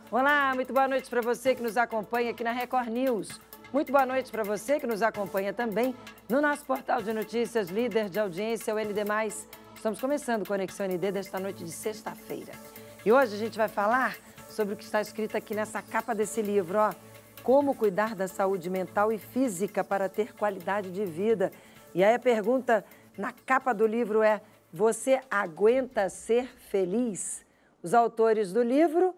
Olá, muito boa noite para você que nos acompanha aqui na Record News. Muito boa noite para você que nos acompanha também no nosso portal de notícias, líder de audiência, o ND+. Estamos começando o Conexão ND desta noite de sexta-feira. E hoje a gente vai falar sobre o que está escrito aqui nessa capa desse livro, ó. Como cuidar da saúde mental e física para ter qualidade de vida. E aí a pergunta na capa do livro é: você aguenta ser feliz? Os autores do livro: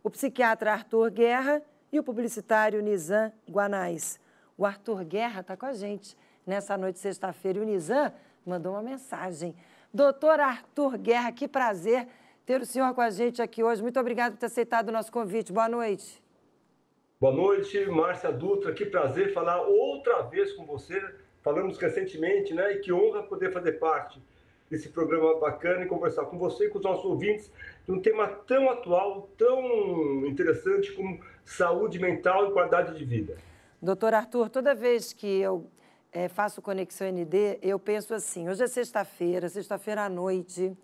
o psiquiatra Arthur Guerra e o publicitário Nizam Guanais. O Arthur Guerra está com a gente nessa noite de sexta-feira e o Nizam mandou uma mensagem. Doutor Arthur Guerra, que prazer ter o senhor com a gente aqui hoje. Muito obrigado por ter aceitado o nosso convite. Boa noite. Boa noite, Márcia Dutra. Que prazer falar outra vez com você. Falamos recentemente, né? E que honra poder fazer parte desse programa bacana e conversar com você e com os nossos ouvintes de um tema tão atual, tão interessante como saúde mental e qualidade de vida. Doutor Arthur, toda vez que eu faço Conexão ND, eu penso assim: hoje é sexta-feira à noite,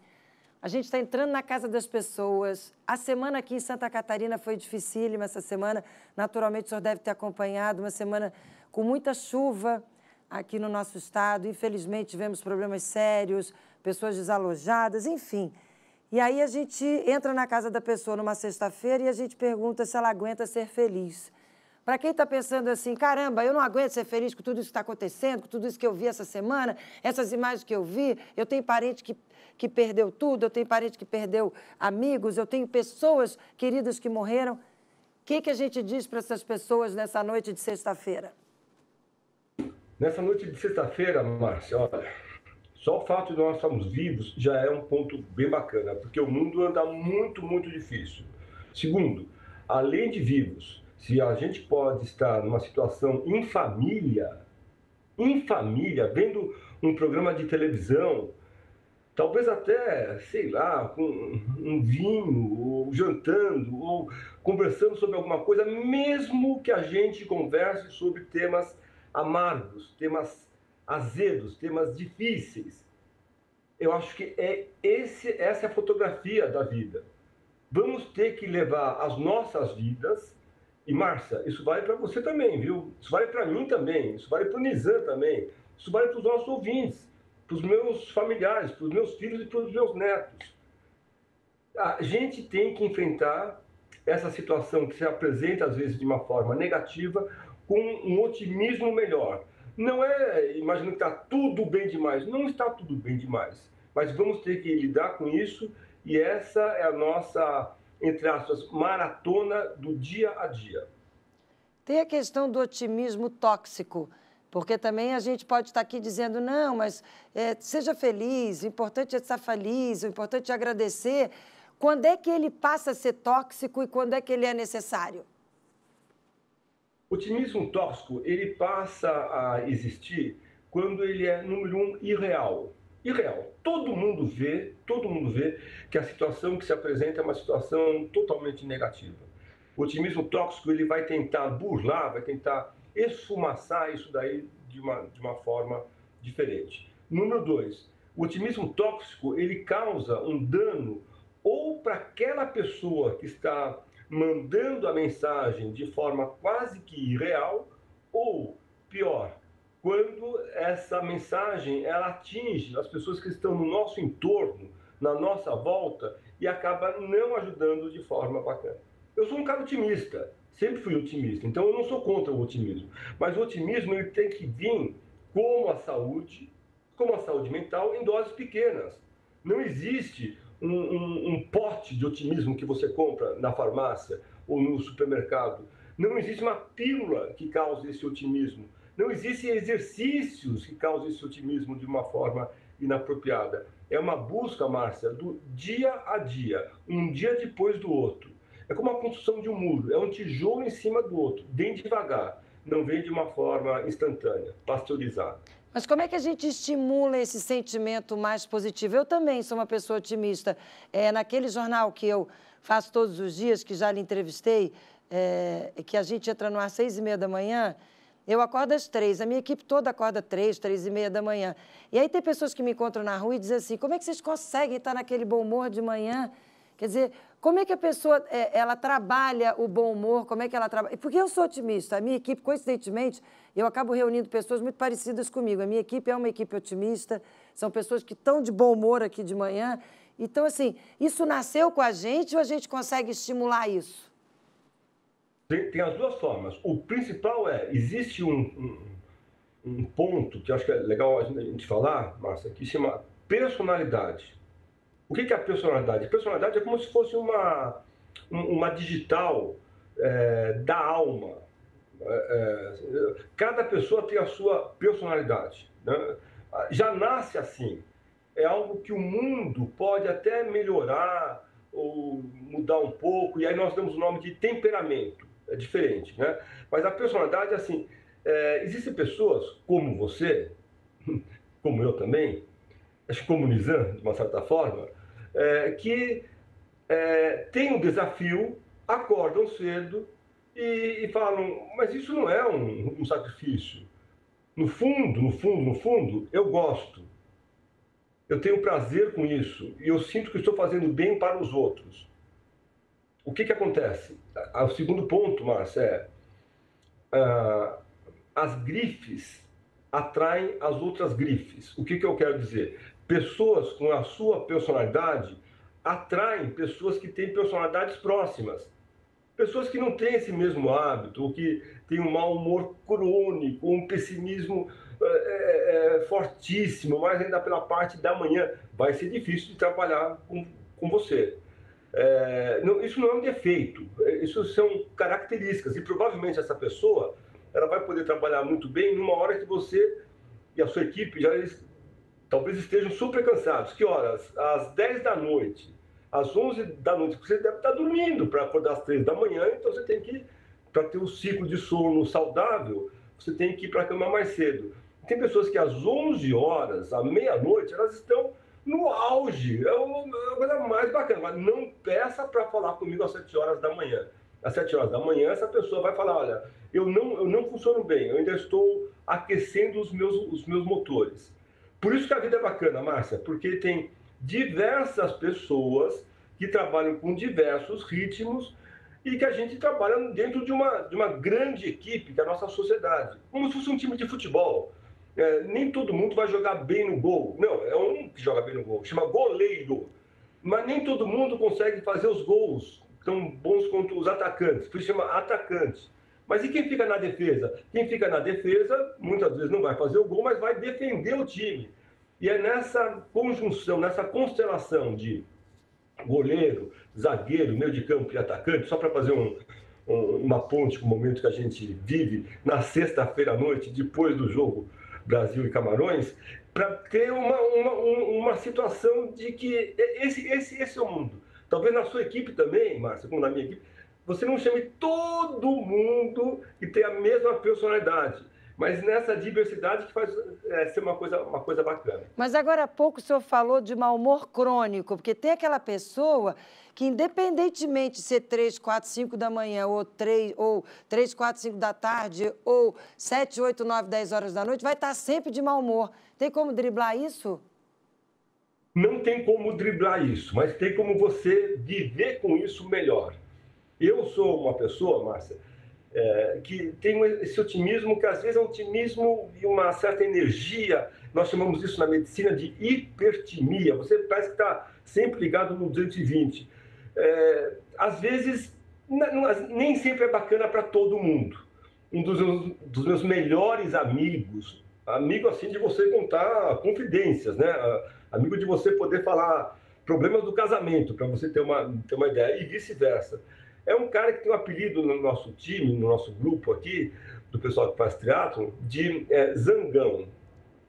a gente está entrando na casa das pessoas. A semana aqui em Santa Catarina foi dificílima, essa semana, naturalmente o senhor deve ter acompanhado, uma semana com muita chuva aqui no nosso estado. Infelizmente tivemos problemas sérios, pessoas desalojadas, enfim. E aí a gente entra na casa da pessoa numa sexta-feira e a gente pergunta se ela aguenta ser feliz. Para quem está pensando assim: caramba, eu não aguento ser feliz com tudo isso que está acontecendo, com tudo isso que eu vi essa semana, essas imagens que eu vi, eu tenho parente que perdeu tudo, eu tenho parente que perdeu amigos, eu tenho pessoas queridas que morreram. O que a gente diz para essas pessoas nessa noite de sexta-feira? Nessa noite de sexta-feira, Márcia, olha, só o fato de nós estarmos vivos já é um ponto bem bacana, porque o mundo anda muito, muito difícil. Segundo, além de vivos, se a gente pode estar numa situação em família, vendo um programa de televisão, talvez até, sei lá, com um vinho, ou jantando, ou conversando sobre alguma coisa, mesmo que a gente converse sobre temas amargos, temas azedos, temas difíceis. Eu acho que essa é a fotografia da vida. Vamos ter que levar as nossas vidas, e Márcia, isso vale para você também, viu? Isso vale para mim também, isso vale para o Nizam também, isso vale para os nossos ouvintes, para os meus familiares, para os meus filhos e para os meus netos. A gente tem que enfrentar essa situação que se apresenta às vezes de uma forma negativa com um otimismo melhor. Não é imaginando que está tudo bem demais. Não está tudo bem demais. Mas vamos ter que lidar com isso e essa é a nossa, entre aspas, maratona do dia a dia. Tem a questão do otimismo tóxico, porque também a gente pode estar aqui dizendo: não, mas seja feliz, o importante é estar feliz, o importante é agradecer. Quando é que ele passa a ser tóxico e quando é que ele é necessário? O otimismo tóxico, ele passa a existir quando ele é, número um, irreal. Irreal. Todo mundo vê que a situação que se apresenta é uma situação totalmente negativa. O otimismo tóxico, ele vai tentar burlar, vai tentar esfumaçar isso daí de uma forma diferente. Número dois, o otimismo tóxico, ele causa um dano ou para aquela pessoa que está mandando a mensagem de forma quase que irreal, ou, pior, quando essa mensagem ela atinge as pessoas que estão no nosso entorno, na nossa volta, e acaba não ajudando de forma bacana. Eu sou um cara otimista, sempre fui otimista, então eu não sou contra o otimismo, mas o otimismo ele tem que vir como a saúde mental, em doses pequenas. Não existe um pote de otimismo que você compra na farmácia ou no supermercado. Não existe uma pílula que cause esse otimismo. Não existem exercícios que causem esse otimismo de uma forma inapropriada. É uma busca, Márcia, do dia a dia, um dia depois do outro. É como a construção de um muro, é um tijolo em cima do outro, bem devagar. Não vem de uma forma instantânea, pasteurizada. Mas como é que a gente estimula esse sentimento mais positivo? Eu também sou uma pessoa otimista. Naquele jornal que eu faço todos os dias, que já lhe entrevistei, que a gente entra no ar às 6h30 da manhã, eu acordo às 3h, a minha equipe toda acorda às 3h, 3h30 da manhã. E aí tem pessoas que me encontram na rua e dizem assim: como é que vocês conseguem estar naquele bom humor de manhã? Quer dizer, Como é que a pessoa, ela trabalha o bom humor? Como é que ela trabalha? Porque eu sou otimista. A minha equipe, coincidentemente, eu acabo reunindo pessoas muito parecidas comigo. A minha equipe é uma equipe otimista, são pessoas que estão de bom humor aqui de manhã. Então, assim, isso nasceu com a gente ou a gente consegue estimular isso? Tem as duas formas. O principal existe um ponto que eu acho que é legal a gente falar, Márcia, que chama personalidade. O que é a personalidade? A personalidade é como se fosse uma digital da alma. Cada pessoa tem a sua personalidade, né? Já nasce assim. É algo que o mundo pode até melhorar ou mudar um pouco, e aí nós damos o nome de temperamento. É diferente, né? Mas a personalidade, assim, existem pessoas como você, como eu também, acho que como o Nizam, de uma certa forma, que têm um desafio, acordam cedo e falam, mas isso não é um sacrifício. No fundo, eu gosto. Eu tenho prazer com isso e eu sinto que estou fazendo bem para os outros. O que acontece? O segundo ponto, Márcia, as grifes atraem as outras grifes. O que eu quero dizer? Pessoas com a sua personalidade atraem pessoas que têm personalidades próximas. Pessoas que não têm esse mesmo hábito, ou que têm um mau humor crônico, um pessimismo fortíssimo, mas ainda pela parte da manhã. Vai ser difícil de trabalhar com você. Isso não é um defeito, isso são características. E provavelmente essa pessoa ela vai poder trabalhar muito bem numa hora que você e a sua equipe já talvez estejam super cansados. Que horas? Às 10 da noite, às 11 da noite. Você deve estar dormindo para acordar às 3 da manhã, então você tem que, para ter um ciclo de sono saudável, você tem que ir para a cama mais cedo. Tem pessoas que às 11 horas, à meia-noite, elas estão no auge. É a coisa mais bacana. Mas não peça para falar comigo às 7 horas da manhã. Às 7 horas da manhã, essa pessoa vai falar, olha, eu não funciono bem, eu ainda estou aquecendo os meus motores. Por isso que a vida é bacana, Márcia, porque tem diversas pessoas que trabalham com diversos ritmos e que a gente trabalha dentro de uma grande equipe, que é a nossa sociedade. Como se fosse um time de futebol. Nem todo mundo vai jogar bem no gol. Não, é um que joga bem no gol, chama goleiro. Mas nem todo mundo consegue fazer os gols tão bons quanto os atacantes, por isso chama atacante. Mas e quem fica na defesa? Quem fica na defesa, muitas vezes não vai fazer o gol, mas vai defender o time. E é nessa conjunção, nessa constelação de goleiro, zagueiro, meio de campo e atacante, só para fazer uma ponte com o momento que a gente vive na sexta-feira à noite, depois do jogo Brasil e Camarões, para ter uma situação de que esse é o mundo. Talvez na sua equipe também, Márcia, como na minha equipe, você não chame todo mundo que tem a mesma personalidade, mas nessa diversidade que faz ser uma coisa bacana. Mas agora há pouco o senhor falou de mau humor crônico, porque tem aquela pessoa que, independentemente de ser 3, 4, 5 da manhã, ou 3, 4, 5 da tarde, ou 7, 8, 9, 10 horas da noite, vai estar sempre de mau humor. Tem como driblar isso? Não tem como driblar isso, mas tem como você viver com isso melhor. Eu sou uma pessoa, Márcia, que tem esse otimismo, que às vezes é um otimismo e uma certa energia. Nós chamamos isso na medicina de hipertimia. Você parece que está sempre ligado no 220. Às vezes, nem sempre é bacana para todo mundo. Um dos meus melhores amigos, amigo assim de você contar confidências, né? Amigo de você poder falar problemas do casamento, para você ter uma ideia, e vice-versa. É um cara que tem um apelido no nosso time, no nosso grupo aqui, do pessoal que faz triatlon, de zangão.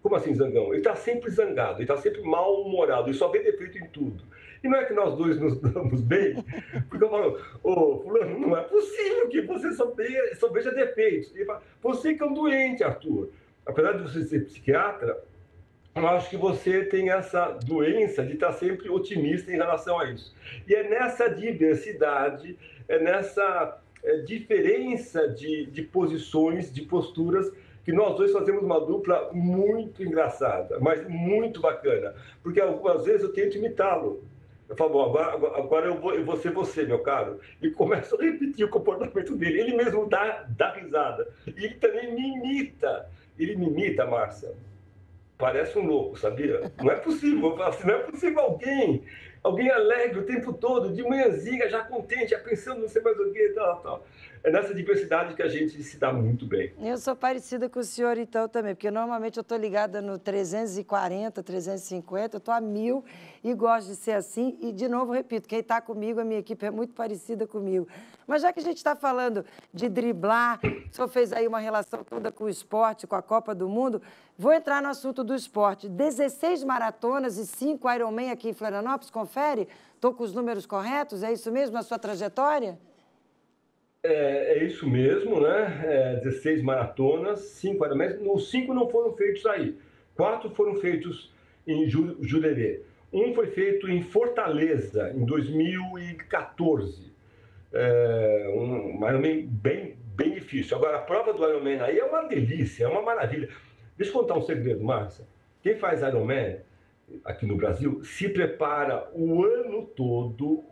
Como assim zangão? Ele está sempre zangado, ele está sempre mal-humorado, ele só vê defeito em tudo. E não é que nós dois nos damos bem, porque eu falo, fulano, não é possível que você só veja defeitos. Ele fala, você que é um doente, Arthur. Apesar de você ser psiquiatra, eu acho que você tem essa doença de estar sempre otimista em relação a isso. E é nessa diversidade, é nessa diferença de posições, de posturas, que nós dois fazemos uma dupla muito engraçada, mas muito bacana. Porque algumas vezes eu tento imitá-lo. Eu falo, bom, agora eu vou ser você, meu caro. E começo a repetir o comportamento dele. Ele mesmo dá risada. E ele também me imita. Ele me imita, Márcia. Parece um louco, sabia? Não é possível. Eu falo assim, não é possível alguém alegre o tempo todo, de manhãzinha, já contente, já pensando não sei mais o que, tal, tal. É nessa diversidade que a gente se dá muito bem. Eu sou parecida com o senhor, então, também, porque normalmente eu estou ligada no 340, 350, eu estou a 1000 e gosto de ser assim. E, de novo, repito, quem está comigo, a minha equipe é muito parecida comigo. Mas já que a gente está falando de driblar, o senhor fez aí uma relação toda com o esporte, com a Copa do Mundo, vou entrar no assunto do esporte. 16 maratonas e 5 Ironman aqui em Florianópolis, confere? Estou com os números corretos? É isso mesmo na sua trajetória? É isso mesmo, né? 16 maratonas, 5 Ironmans. Os 5 não foram feitos aí. 4 foram feitos em Jurerê. Um foi feito em Fortaleza, em 2014. Um Ironman bem difícil. Agora, a prova do Ironman aí é uma delícia, é uma maravilha. Deixa eu contar um segredo, Márcia. Quem faz Ironman aqui no Brasil se prepara o ano todo,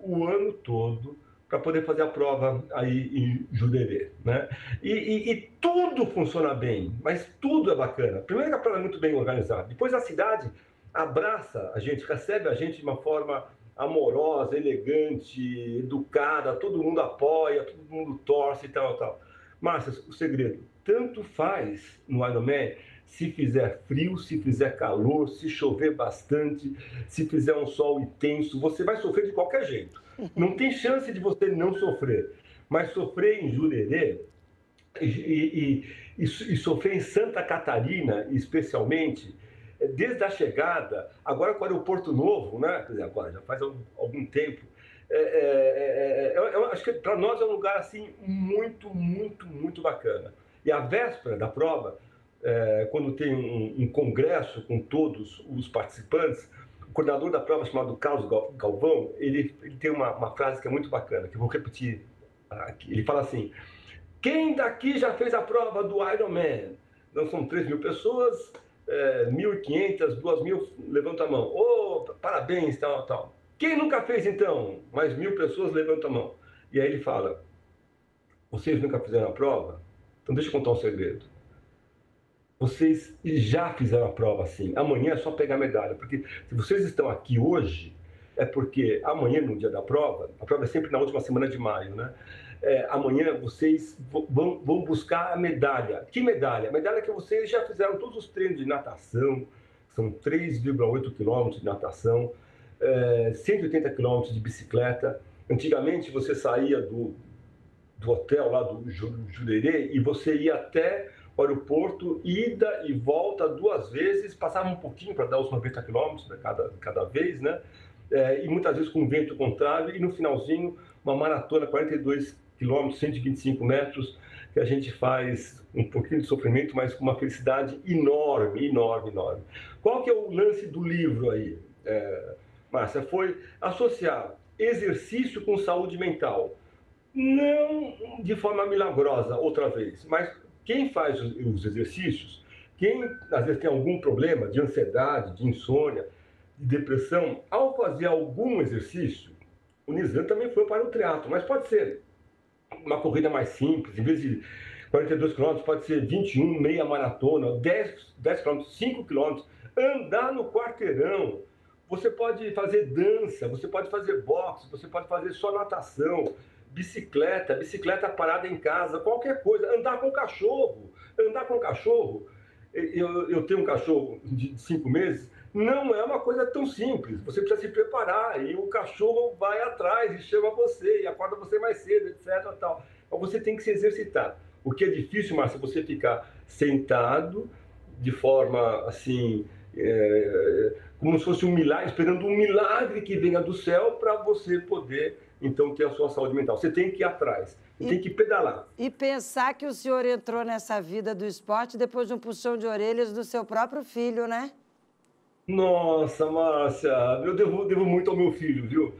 para poder fazer a prova aí em Jurerê, né? E tudo funciona bem, mas tudo é bacana. Primeiro que a prova é muito bem organizada, depois a cidade abraça a gente, recebe a gente de uma forma amorosa, elegante, educada, todo mundo apoia, todo mundo torce e tal, tal. Márcia, o segredo, tanto faz no Ironman se fizer frio, se fizer calor, se chover bastante, se fizer um sol intenso, você vai sofrer de qualquer jeito. Não tem chance de você não sofrer. Mas sofrer em Jurerê e sofrer em Santa Catarina, especialmente, desde a chegada, agora com o Aeroporto Novo, né? Quer dizer, agora já faz algum tempo, eu acho que para nós é um lugar assim muito bacana. E a véspera da prova, quando tem um congresso com todos os participantes, o coordenador da prova, chamado Carlos Galvão, ele tem uma frase que é muito bacana, que eu vou repetir aqui. Ele fala assim: quem daqui já fez a prova do Ironman? Não são 3.000 pessoas, 1.500, 2.000, levanta a mão. Oh, parabéns, tal, tal. Quem nunca fez, então? Mais 1.000 pessoas, levanta a mão. E aí ele fala: vocês nunca fizeram a prova? Então deixa eu contar um segredo. Vocês já fizeram a prova assim. Amanhã é só pegar medalha. Porque se vocês estão aqui hoje, é porque amanhã, no dia da prova, a prova é sempre na última semana de maio, né? Amanhã vocês vão buscar a medalha. Que medalha? A medalha que vocês já fizeram todos os treinos de natação, são 3,8 quilômetros de natação, 180 quilômetros de bicicleta. Antigamente você saía do hotel lá do Jurerê e você ia até o aeroporto, ida e volta 2 vezes, passava um pouquinho para dar os 90 quilômetros cada vez, né? E muitas vezes com vento contrário, e no finalzinho uma maratona, 42 quilômetros, 125 metros, que a gente faz um pouquinho de sofrimento, mas com uma felicidade enorme. Qual que é o lance do livro aí, Márcia? Foi associar exercício com saúde mental. Não de forma milagrosa, outra vez, mas quem faz os exercícios, quem às vezes tem algum problema de ansiedade, de insônia, de depressão, ao fazer algum exercício, o Nizam também foi para o triatlo, mas pode ser uma corrida mais simples, em vez de 42 quilômetros, pode ser 21, meia maratona, 10 quilômetros, 5 quilômetros, andar no quarteirão. Você pode fazer dança, você pode fazer boxe, você pode fazer só natação, bicicleta parada em casa, qualquer coisa, andar com cachorro. Eu tenho um cachorro de 5 meses, não é uma coisa tão simples. Você precisa se preparar e o cachorro vai atrás e chama você e acorda você mais cedo, etc. Tal. Então você tem que se exercitar. O que é difícil, Márcia, é você ficar sentado de forma assim, como se fosse um milagre, esperando um milagre que venha do céu para você poder então ter a sua saúde mental. Você tem que ir atrás, tem que pedalar. E pensar que o senhor entrou nessa vida do esporte depois de um puxão de orelhas do seu próprio filho, né? Nossa, Márcia, eu devo muito ao meu filho, viu?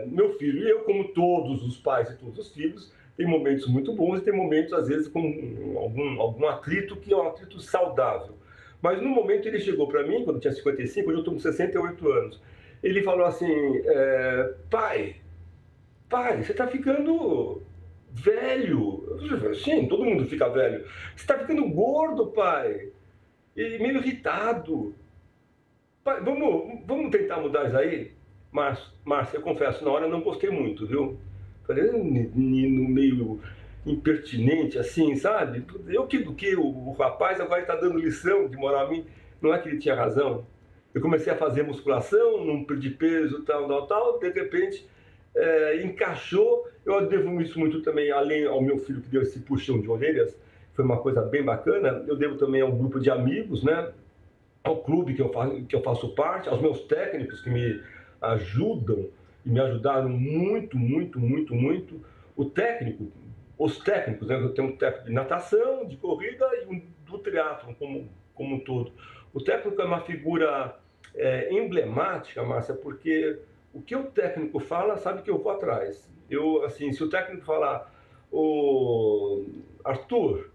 Meu filho, e eu, como todos os pais e todos os filhos, tem momentos muito bons e tem momentos, às vezes, com algum atrito que é um atrito saudável. Mas no momento ele chegou para mim, quando eu tinha 55, hoje eu estou com 68 anos. ele falou assim, pai, você está ficando velho. Eu falei, sim, todo mundo fica velho. Você está ficando gordo, pai. E meio irritado. Pai, vamos tentar mudar isso aí? Márcia, eu confesso, na hora eu não gostei muito, viu? Falei, um menino meio impertinente, assim, sabe? Eu que do que o rapaz agora está dando lição de moral a mim. Não é que ele tinha razão. Eu comecei a fazer musculação, não perdi peso, tal. De repente, encaixou. Eu devo isso muito também, além ao meu filho que deu esse puxão de orelhas. Foi uma coisa bem bacana. Eu devo também ao grupo de amigos, né? Ao clube que eu faço parte, aos meus técnicos que me ajudam e me ajudaram muito. Os técnicos, né? Eu tenho um técnico de natação, de corrida e um do triatlon como um todo. O técnico é uma figura emblemática, Márcia, porque o que o técnico fala, sabe que eu vou atrás. Assim, se o técnico falar, ô Arthur,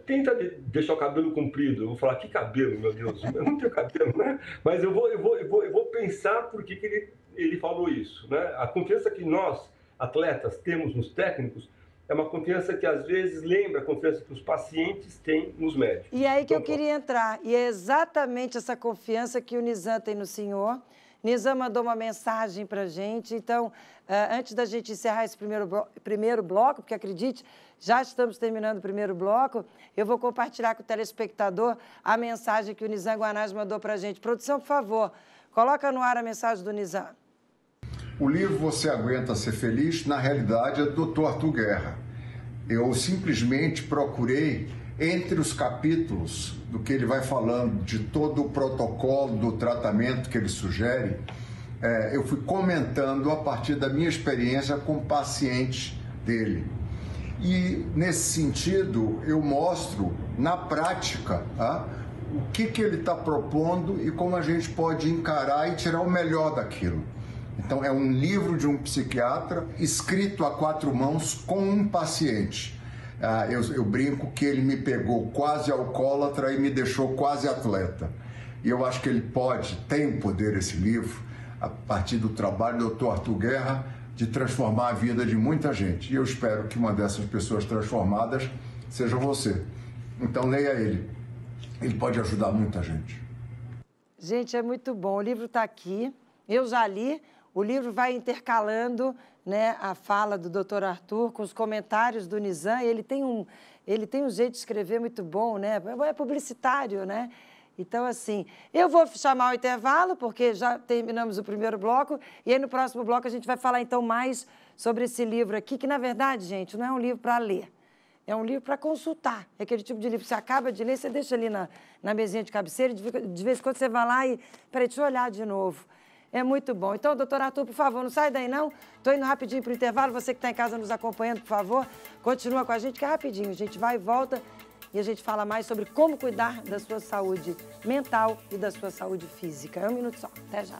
tenta deixar o cabelo comprido. Eu vou falar, que cabelo, meu Deus? Eu não tenho cabelo, né? Mas eu vou pensar por que ele falou isso, né? A confiança que nós, atletas, temos nos técnicos é uma confiança que, às vezes, lembra a confiança que os pacientes têm nos médicos. E aí que eu queria entrar. E é exatamente essa confiança que o Nizam tem no senhor. Nizam mandou uma mensagem para a gente. Então, antes da gente encerrar esse primeiro bloco, porque, acredite, já estamos terminando o primeiro bloco, eu vou compartilhar com o telespectador a mensagem que o Nizam Guanais mandou para a gente. Produção, por favor, coloca no ar a mensagem do Nizam. O livro Você Aguenta Ser Feliz, na realidade, é do Dr. Arthur Guerra. Eu simplesmente procurei, entre os capítulos do que ele vai falando, de todo o protocolo do tratamento que ele sugere, eu fui comentando a partir da minha experiência com pacientes dele. E, nesse sentido, eu mostro, na prática, o que ele está propondo e como a gente pode encarar e tirar o melhor daquilo. Então, é um livro de um psiquiatra, escrito a 4 mãos com um paciente. Eu brinco que ele me pegou quase alcoólatra e me deixou quase atleta. E eu acho que ele tem poder, esse livro, a partir do trabalho do Dr. Arthur Guerra, de transformar a vida de muita gente. E eu espero que uma dessas pessoas transformadas seja você. Então, leia ele. Ele pode ajudar muita gente. Gente, é muito bom. O livro está aqui. Eu já li. O livro vai intercalando, né, a fala do Dr. Arthur com os comentários do Nizam. Ele tem um jeito de escrever muito bom, né? É publicitário, né? Então, assim, eu vou chamar o intervalo, porque já terminamos o primeiro bloco, e aí no próximo bloco a gente vai falar, então, mais sobre esse livro aqui, que, na verdade, gente, não é um livro para ler, é um livro para consultar. É aquele tipo de livro que você acaba de ler, você deixa ali na mesinha de cabeceira, e de vez em quando você vai lá e... Peraí, deixa eu olhar de novo. É muito bom. Então, doutor Arthur, por favor, não sai daí, não. Estou indo rapidinho para o intervalo. Você que está em casa nos acompanhando, por favor, continua com a gente, que é rapidinho. A gente vai e volta e a gente fala mais sobre como cuidar da sua saúde mental e da sua saúde física. É um minuto só. Até já.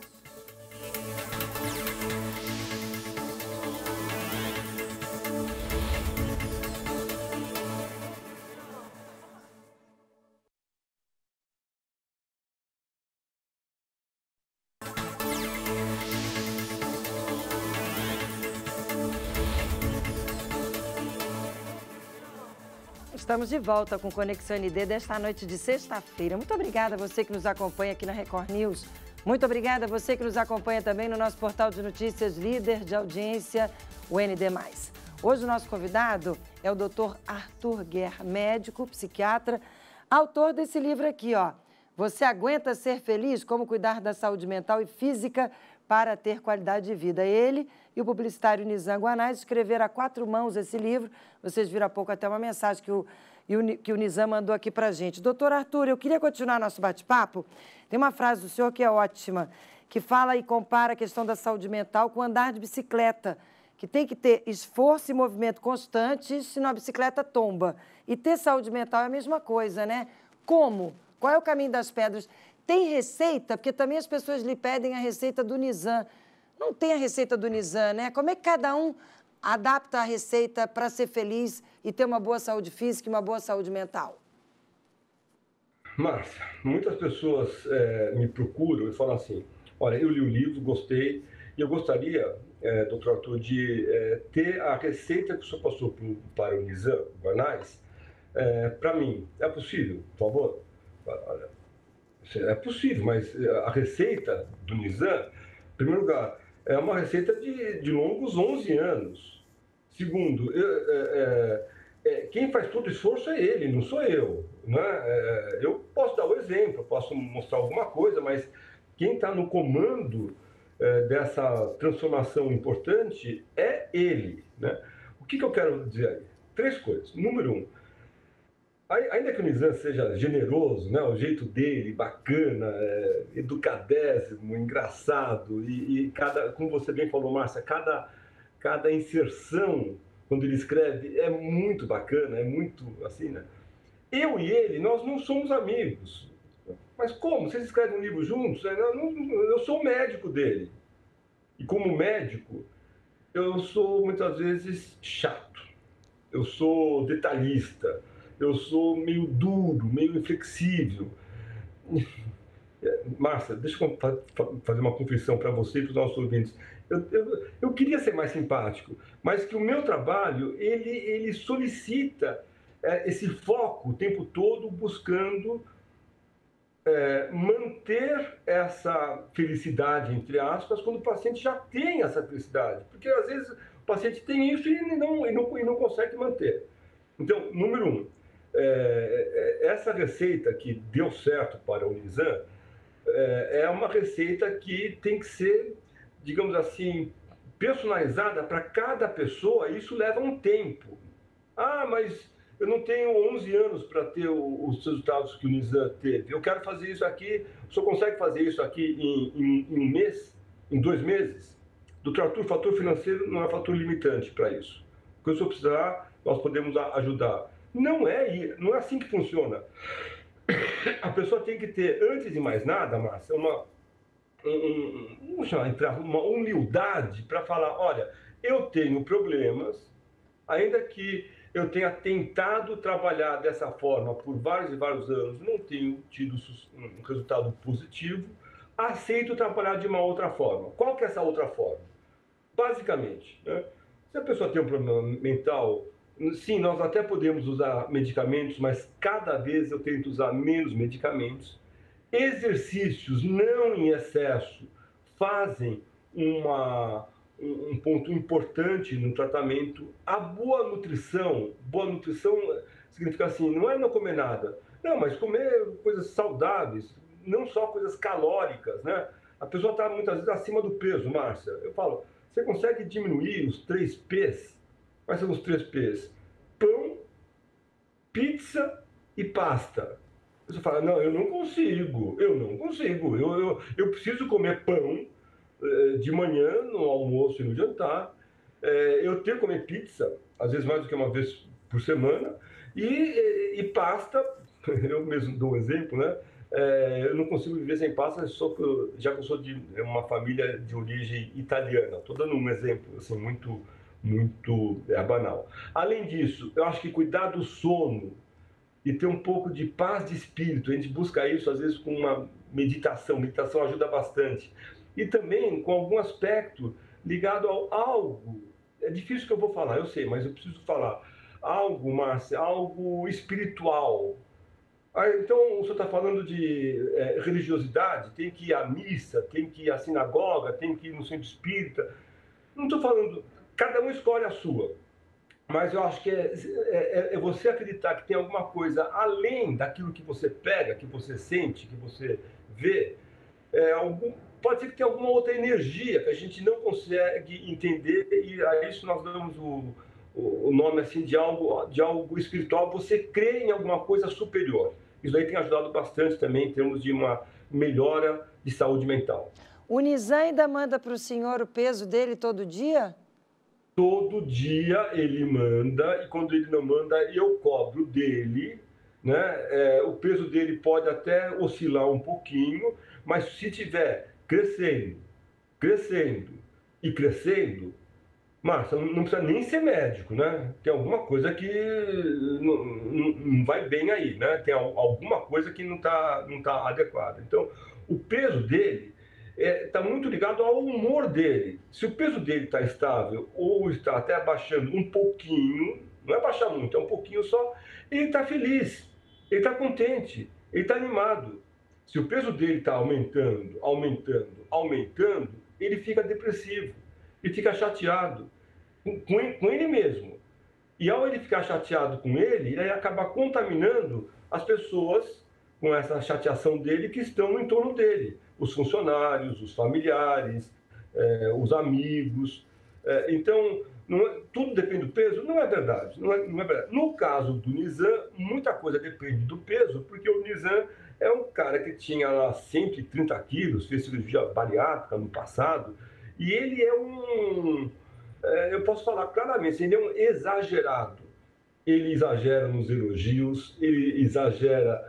Estamos de volta com Conexão ND desta noite de sexta-feira. Muito obrigada a você que nos acompanha aqui na Record News. Muito obrigada a você que nos acompanha também no nosso portal de notícias líder de audiência, o ND+. Hoje o nosso convidado é o Dr. Arthur Guerra, médico, psiquiatra, autor desse livro aqui, ó. Você Aguenta Ser Feliz? Como cuidar da saúde mental e física para ter qualidade de vida. Ele e o publicitário Nizam Guanais escreveram a 4 mãos esse livro. Vocês viram há pouco até uma mensagem que o Nizam mandou aqui para a gente. Doutor Arthur, eu queria continuar nosso bate-papo. Tem uma frase do senhor que é ótima, que fala e compara a questão da saúde mental com andar de bicicleta, que tem que ter esforço e movimento constante, senão a bicicleta tomba. E ter saúde mental é a mesma coisa, né? Como? Qual é o caminho das pedras? Tem receita? Porque também as pessoas lhe pedem a receita do Nizam. Não tem a receita do Nizam, né? Como é que cada um adapta a receita para ser feliz e ter uma boa saúde física e uma boa saúde mental? Márcia, muitas pessoas me procuram e falam assim, Olha, eu li o livro, gostei, e eu gostaria, doutor Arthur, de ter a receita que o senhor passou para o Nizam Guanais, para mim. É possível, por favor? Olha, é possível, mas a receita do Nizam, em primeiro lugar, é uma receita de longos 11 anos. Segundo, quem faz todo o esforço é ele, não sou eu. Né? Eu posso dar o exemplo, posso mostrar alguma coisa, mas quem está no comando dessa transformação importante é ele. Né? O que eu quero dizer aí? 3 coisas. Número 1, ainda que o Nizam seja generoso, né, o jeito dele, bacana, educadésimo, engraçado, e como você bem falou, Márcia, cada inserção, quando ele escreve, é muito bacana, é muito assim, né? Eu e ele, nós não somos amigos. Mas como? Vocês escrevem um livro juntos? Eu sou o médico dele. E como médico, eu sou muitas vezes chato. Eu sou detalhista. Eu sou meio duro, meio inflexível. Márcia, deixa eu fazer uma confissão para você e para os nossos ouvintes. Eu queria ser mais simpático, mas que o meu trabalho, ele solicita esse foco o tempo todo buscando manter essa felicidade, entre aspas, quando o paciente já tem essa felicidade. Porque, às vezes, o paciente tem isso e não consegue manter. Então, número 1, essa receita que deu certo para o Nizam é uma receita que tem que ser, digamos assim, personalizada para cada pessoa. Isso leva um tempo. Ah, mas eu não tenho 11 anos para ter os resultados que o Nizam teve. Eu quero fazer isso aqui. O senhor consegue fazer isso aqui em 1 mês? Em 2 meses? Doutor Arthur, fator financeiro não é fator limitante para isso. O que o senhor precisar, nós podemos ajudar. Não é assim que funciona. A pessoa tem que ter, antes de mais nada, Márcia, uma humildade para falar, olha, eu tenho problemas, ainda que eu tenha tentado trabalhar dessa forma por vários e vários anos, não tenho tido um resultado positivo, aceito trabalhar de uma outra forma. Qual que é essa outra forma? Basicamente, né? Se a pessoa tem um problema mental, sim, nós até podemos usar medicamentos, mas cada vez eu tento usar menos medicamentos. Exercícios não em excesso fazem um ponto importante no tratamento. A boa nutrição significa assim, não é não comer nada, não, mas comer coisas saudáveis, não só coisas calóricas, né? A pessoa está muitas vezes acima do peso, Márcia. Eu falo, você consegue diminuir os 3 P's? Quais são os 3 P's? Pão, pizza e pasta. Você fala, não, eu não consigo. Eu preciso comer pão de manhã, no almoço e no jantar. Eu tenho que comer pizza, às vezes mais do que uma vez por semana. E pasta, eu mesmo dou um exemplo, né? Eu não consigo viver sem pasta, já que eu sou de uma família de origem italiana. Estou dando um exemplo assim, muito banal. Além disso, eu acho que cuidar do sono e ter um pouco de paz de espírito, a gente busca isso às vezes com uma meditação. Meditação ajuda bastante. E também com algum aspecto ligado a algo. É difícil que eu vou falar, eu sei, mas eu preciso falar. Algo, Márcia, algo espiritual. Então, o senhor está falando de religiosidade, tem que ir à missa, tem que ir à sinagoga, tem que ir no centro espírita. Não estou falando, cada um escolhe a sua. Mas eu acho que é você acreditar que tem alguma coisa além daquilo que você pega, que você sente, que você vê. Pode ser que tenha alguma outra energia que a gente não consegue entender, e a isso nós damos o nome assim, de algo espiritual. Você crê em alguma coisa superior. Isso aí tem ajudado bastante também em termos de uma melhora de saúde mental. O Nizam ainda manda para o senhor o peso dele todo dia? Todo dia ele manda, e quando ele não manda, eu cobro dele, né? O peso dele pode até oscilar um pouquinho, mas se tiver crescendo e crescendo, Márcia, não precisa nem ser médico, né? Tem alguma coisa que não vai bem aí, né? Tem alguma coisa que não tá adequada. Então, o peso dele, está muito ligado ao humor dele. Se o peso dele está estável ou está até abaixando um pouquinho, não é baixar muito, é um pouquinho só, ele está feliz, ele está contente, ele está animado. Se o peso dele está aumentando, ele fica depressivo, ele fica chateado com ele mesmo. E ao ele ficar chateado com ele acaba contaminando as pessoas com essa chateação dele que estão em torno dele. Os funcionários, os familiares, os amigos. Então, tudo depende do peso? Não é verdade. Não é verdade. No caso do Nizam, muita coisa depende do peso, porque o Nizam é um cara que tinha lá 130 quilos, fez cirurgia bariátrica no passado, e ele é eu posso falar claramente, ele é um exagerado. Ele exagera nos elogios, ele exagera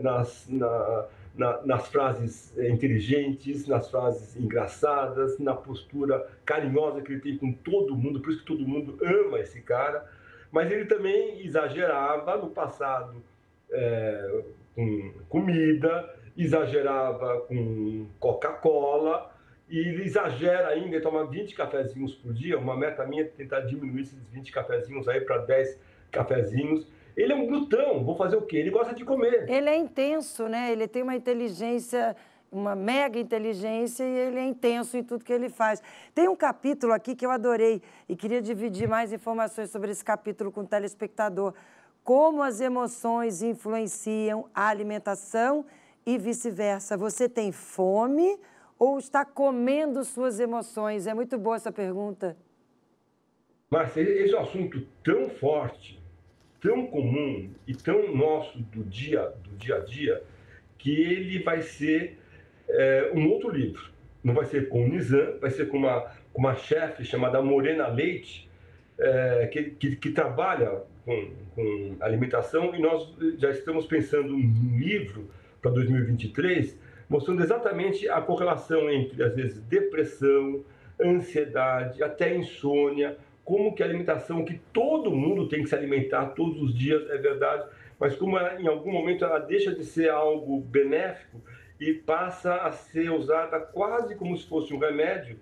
nas frases inteligentes, nas frases engraçadas, na postura carinhosa que ele tem com todo mundo, por isso que todo mundo ama esse cara. Mas ele também exagerava no passado com comida, exagerava com Coca-Cola, e ele exagera ainda, ele toma 20 cafezinhos por dia. Uma meta minha é tentar diminuir esses 20 cafezinhos aí para 10 cafezinhos. Ele é um glutão, vou fazer o quê? Ele gosta de comer. Ele é intenso, né? Ele tem uma inteligência, uma mega inteligência, e ele é intenso em tudo que ele faz. Tem um capítulo aqui que eu adorei e queria dividir mais informações sobre esse capítulo com o telespectador. Como as emoções influenciam a alimentação e vice-versa. Você tem fome ou está comendo suas emoções? É muito boa essa pergunta. Márcia, esse é um assunto tão forte, tão comum e tão nosso do dia a dia, que ele vai ser um outro livro. Não vai ser com o Nizam, vai ser com uma chefe chamada Morena Leite, que trabalha com alimentação, e nós já estamos pensando um livro para 2023, mostrando exatamente a correlação entre, às vezes, depressão, ansiedade, até insônia, como que a alimentação, que todo mundo tem que se alimentar todos os dias, é verdade, mas como em algum momento ela deixa de ser algo benéfico e passa a ser usada quase como se fosse um remédio,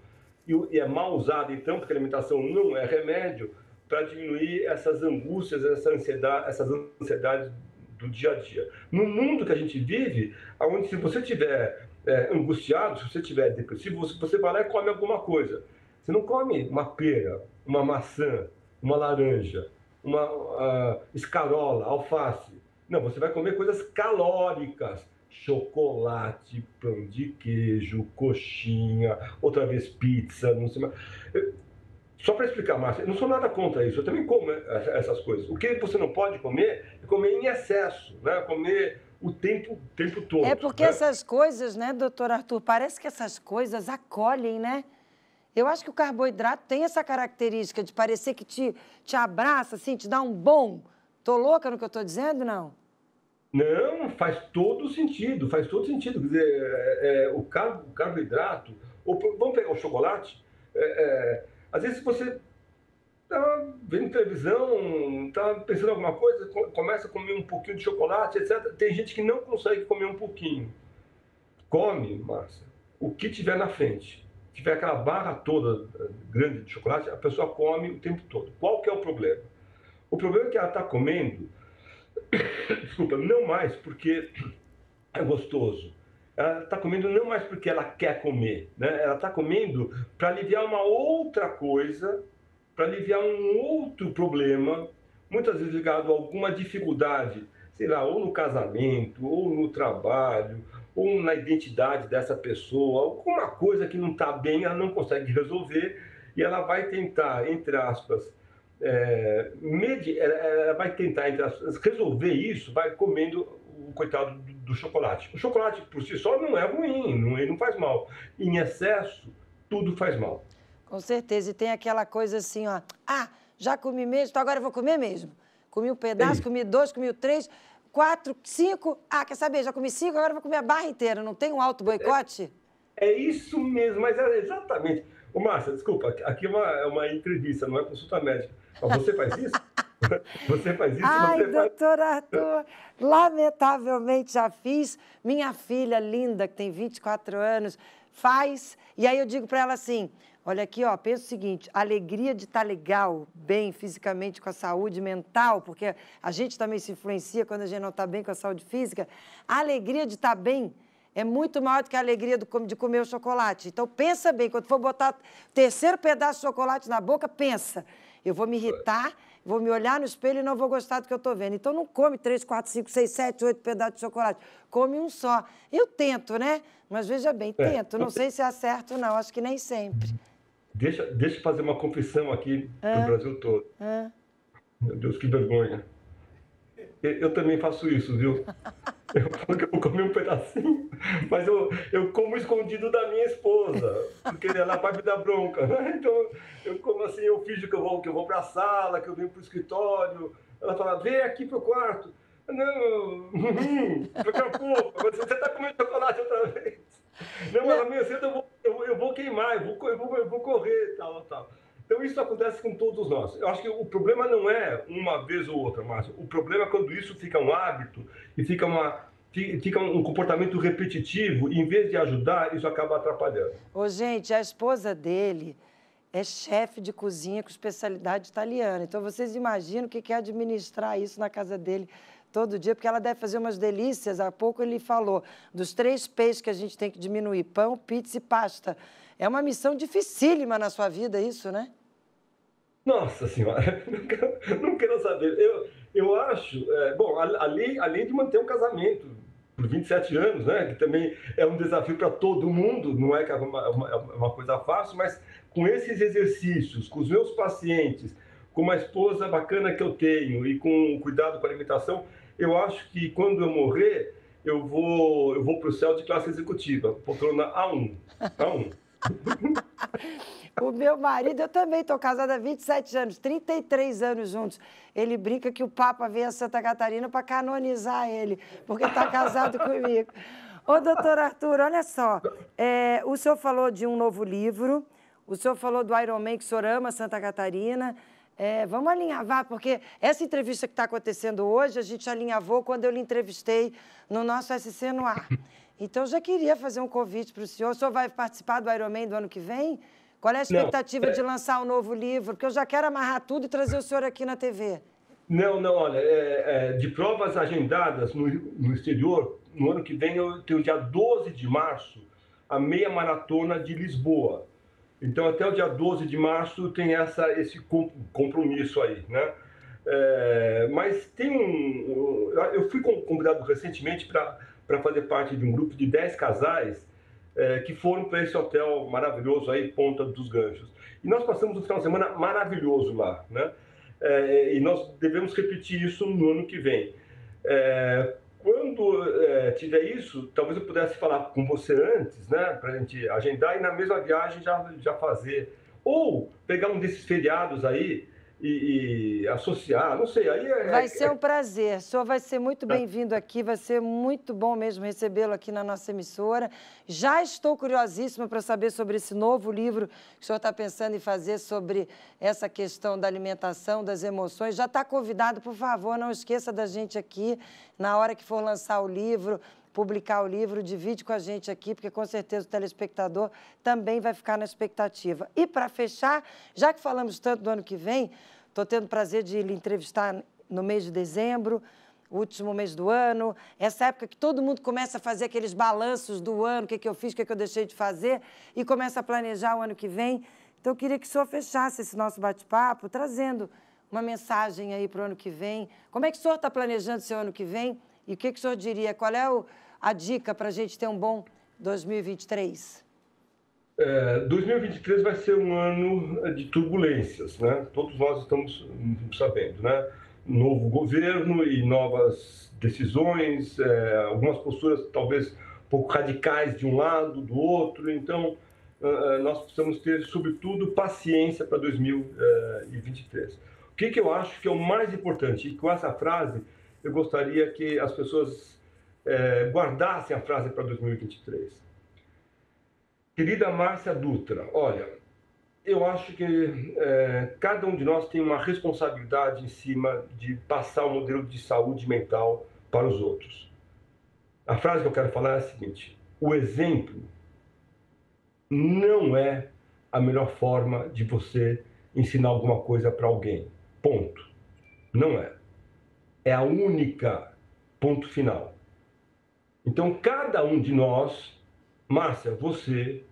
e é mal usada então, porque a alimentação não é remédio, para diminuir essas angústias, essas ansiedades do dia a dia. No mundo que a gente vive, onde se você estiver angustiado, se você estiver depressivo, você vai lá e come alguma coisa. Você não come uma pera, uma maçã, uma laranja, uma escarola, alface. Não, você vai comer coisas calóricas. Chocolate, pão de queijo, coxinha, outra vez pizza, não sei mais. Só para explicar, Márcia, eu não sou nada contra isso, eu também como essas coisas. O que você não pode comer é comer em excesso, né? Comer o tempo todo. É porque essas coisas, né, doutor Arthur, parece que essas coisas acolhem, né? Eu acho que o carboidrato tem essa característica de parecer que te abraça, assim, te dá um bom. Tô louca no que eu tô dizendo, não? Não, faz todo sentido, faz todo sentido. Quer dizer, o carboidrato, vamos pegar o chocolate, às vezes você está vendo televisão, está pensando em alguma coisa, começa a comer um pouquinho de chocolate, etc. Tem gente que não consegue comer um pouquinho. Come, Márcia, o que tiver na frente. Se tiver aquela barra toda grande de chocolate, a pessoa come o tempo todo. Qual que é o problema? O problema é que ela está comendo, desculpa, não mais porque é gostoso. Ela está comendo não mais porque ela quer comer, né? Ela está comendo para aliviar uma outra coisa, para aliviar um outro problema, muitas vezes ligado a alguma dificuldade, sei lá, ou no casamento, ou no trabalho, ou na identidade dessa pessoa, alguma coisa que não está bem, ela não consegue resolver, e ela vai tentar, entre aspas, ela vai tentar, entre aspas, resolver isso, vai comendo o coitado do chocolate. O chocolate por si só não é ruim, ele não faz mal. Em excesso, tudo faz mal. Com certeza. E tem aquela coisa assim, ó. Ah, já comi mesmo, então agora eu vou comer mesmo. Comi um pedaço, comi 2, comi 3, 4, 5. Ah, quer saber? Já comi 5, agora eu vou comer a barra inteira. Não tem um auto-boicote? É isso mesmo, mas é exatamente. Ô, Márcia, desculpa, aqui é uma entrevista, não é consulta médica. Mas você faz isso? Você faz isso? Ai, Você faz... doutor Arthur, lamentavelmente já fiz. Minha filha linda, que tem 24 anos, faz. E aí eu digo para ela assim, olha aqui, ó, pensa o seguinte, a alegria de estar legal, bem fisicamente, com a saúde mental, porque a gente também se influencia quando a gente não está bem com a saúde física, a alegria de estar bem é muito maior do que a alegria de comer o chocolate. Então, pensa bem, quando for botar o terceiro pedaço de chocolate na boca, pensa, eu vou me irritar, vou me olhar no espelho e não vou gostar do que eu estou vendo. Então, não come 3, 4, 5, 6, 7, 8 pedaços de chocolate. Come um só. Eu tento, né? Mas, veja bem, tento. Não sei se acerto ou não, acho que nem sempre. Deixa eu fazer uma confissão aqui para o Brasil todo. Meu Deus, que vergonha. Eu também faço isso, viu? Eu comi um pedacinho, mas eu como escondido da minha esposa, porque ela vai me dar bronca, né? Então, eu como assim, eu finjo que eu vou para a sala, que eu venho para o escritório. Ela fala, vem aqui pro quarto. Não, daqui a pouco, você está comendo chocolate outra vez. Não, mas amanhã cedo eu vou queimar, eu vou correr, tal. Então, isso acontece com todos nós. Eu acho que o problema não é uma vez ou outra, Márcio. O problema é quando isso fica um hábito e fica um comportamento repetitivo, e em vez de ajudar, isso acaba atrapalhando. Ô, gente, a esposa dele é chefe de cozinha com especialidade italiana. Então, vocês imaginam o que é administrar isso na casa dele todo dia, porque ela deve fazer umas delícias. Há pouco ele falou dos 3 peixes que a gente tem que diminuir, pão, pizza e pasta. É uma missão dificílima na sua vida isso, né? Nossa Senhora, não quero saber. Eu acho, bom, além de manter um casamento por 27 anos, né, que também é um desafio para todo mundo, não é uma coisa fácil, mas com esses exercícios, com os meus pacientes, com uma esposa bacana que eu tenho e com o cuidado com a alimentação, eu acho que quando eu morrer, eu vou para o céu de classe executiva, poltrona A1. O meu marido, eu também estou casada há 27 anos, 33 anos juntos. Ele brinca que o Papa veio a Santa Catarina para canonizar ele, porque está casado comigo. Ô, doutor Arthur, olha só, o senhor falou de um novo livro, o senhor falou do Ironman, que o senhor ama Santa Catarina. Vamos alinhavar, porque essa entrevista que está acontecendo hoje, a gente alinhavou quando eu lhe entrevistei no nosso SC no Ar. Então, eu já queria fazer um convite para o senhor. O senhor vai participar do Ironman do ano que vem? Qual é a expectativa de lançar um novo livro? Porque eu já quero amarrar tudo e trazer o senhor aqui na TV. Não, olha, de provas agendadas no exterior, no ano que vem eu tenho dia 12 de março, a meia maratona de Lisboa. Então, até o dia 12 de março tem esse compromisso aí, né? Mas tem eu fui convidado recentemente para fazer parte de um grupo de 10 casais que foram para esse hotel maravilhoso aí, Ponta dos Ganchos. E nós passamos um final de semana maravilhoso lá, né? E nós devemos repetir isso no ano que vem. Quando tiver isso, talvez eu pudesse falar com você antes, né? Para a gente agendar e na mesma viagem já fazer. Ou pegar um desses feriados aí e associar, não sei. Aí vai ser um prazer. O senhor vai ser muito bem-vindo aqui, vai ser muito bom mesmo recebê-lo aqui na nossa emissora. Já estou curiosíssima para saber sobre esse novo livro que o senhor está pensando em fazer sobre essa questão da alimentação, das emoções. Já está convidado, por favor, não esqueça da gente aqui, na hora que for lançar o livro, publicar o livro, divide com a gente aqui, porque com certeza o telespectador também vai ficar na expectativa. E para fechar, já que falamos tanto do ano que vem, estou tendo o prazer de lhe entrevistar no mês de dezembro, o último mês do ano, essa época que todo mundo começa a fazer aqueles balanços do ano, o que eu fiz, o que eu deixei de fazer, e começa a planejar o ano que vem. Então, eu queria que o senhor fechasse esse nosso bate-papo, trazendo uma mensagem aí para o ano que vem. Como é que o senhor está planejando seu ano que vem? E o que o senhor diria? Qual é a dica para a gente ter um bom 2023? 2023 vai ser um ano de turbulências, né? Todos nós estamos sabendo, né? Novo governo e novas decisões, algumas posturas talvez um pouco radicais de um lado, do outro. Então, nós precisamos ter, sobretudo, paciência para 2023. O que eu acho que é o mais importante? E com essa frase, eu gostaria que as pessoas guardassem a frase para 2023. Querida Márcia Dutra, olha, eu acho que cada um de nós tem uma responsabilidade em cima de passar um modelo de saúde mental para os outros. A frase que eu quero falar é a seguinte: o exemplo não é a melhor forma de você ensinar alguma coisa para alguém. Ponto. Não é. É a única ponto final. Então, cada um de nós, Márcia, você,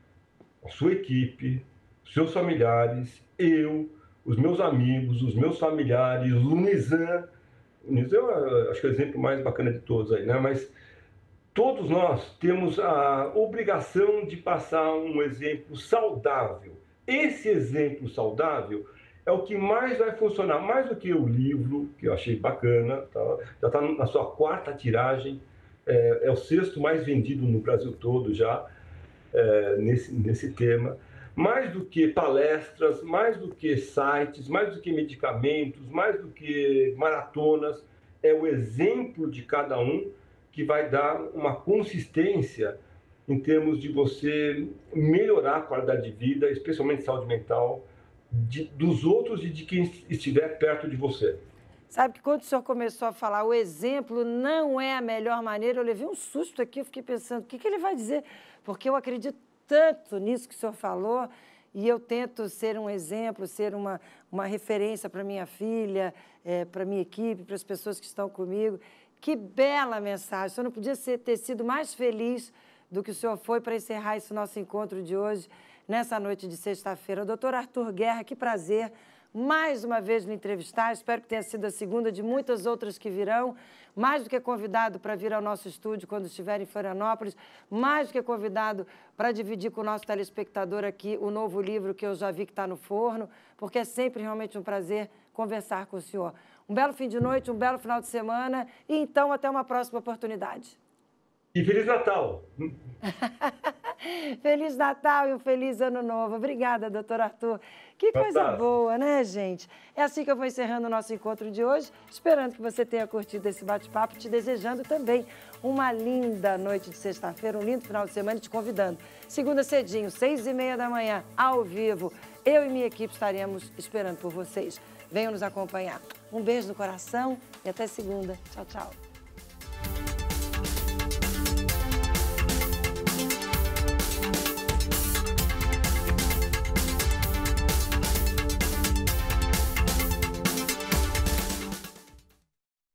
a sua equipe, seus familiares, eu, os meus amigos, os meus familiares, o Nizam, acho que é o exemplo mais bacana de todos aí, né? Mas todos nós temos a obrigação de passar um exemplo saudável. Esse exemplo saudável é o que mais vai funcionar, mais do que o livro, que eu achei bacana, tá? Já está na sua 4ª tiragem, é o 6º mais vendido no Brasil todo já, nesse tema. Mais do que palestras, mais do que sites, mais do que medicamentos, mais do que maratonas, é o exemplo de cada um que vai dar uma consistência em termos de você melhorar a qualidade de vida, especialmente saúde mental, dos outros e de quem estiver perto de você. Sabe que quando o senhor começou a falar o exemplo não é a melhor maneira, eu levei um susto aqui, eu fiquei pensando, o que ele vai dizer? Porque eu acredito tanto nisso que o senhor falou e eu tento ser um exemplo, ser uma referência para minha filha, para minha equipe, para as pessoas que estão comigo. Que bela mensagem! O senhor não podia ter sido mais feliz do que o senhor foi para encerrar esse nosso encontro de hoje, nessa noite de sexta-feira. Doutor Arthur Guerra, que prazer mais uma vez me entrevistar. Espero que tenha sido a segunda de muitas outras que virão. Mais do que convidado para vir ao nosso estúdio quando estiver em Florianópolis, mais do que convidado para dividir com o nosso telespectador aqui o novo livro que eu já vi que está no forno, porque é sempre realmente um prazer conversar com o senhor. Um belo fim de noite, um belo final de semana e então até uma próxima oportunidade. E Feliz Natal! Feliz Natal e um feliz Ano Novo. Obrigada, doutor Arthur. Que coisa boa, né, gente? É assim que eu vou encerrando o nosso encontro de hoje, esperando que você tenha curtido esse bate-papo, te desejando também uma linda noite de sexta-feira, um lindo final de semana e te convidando. Segunda cedinho, 6h30 da manhã, ao vivo, eu e minha equipe estaremos esperando por vocês. Venham nos acompanhar. Um beijo no coração e até segunda. Tchau, tchau.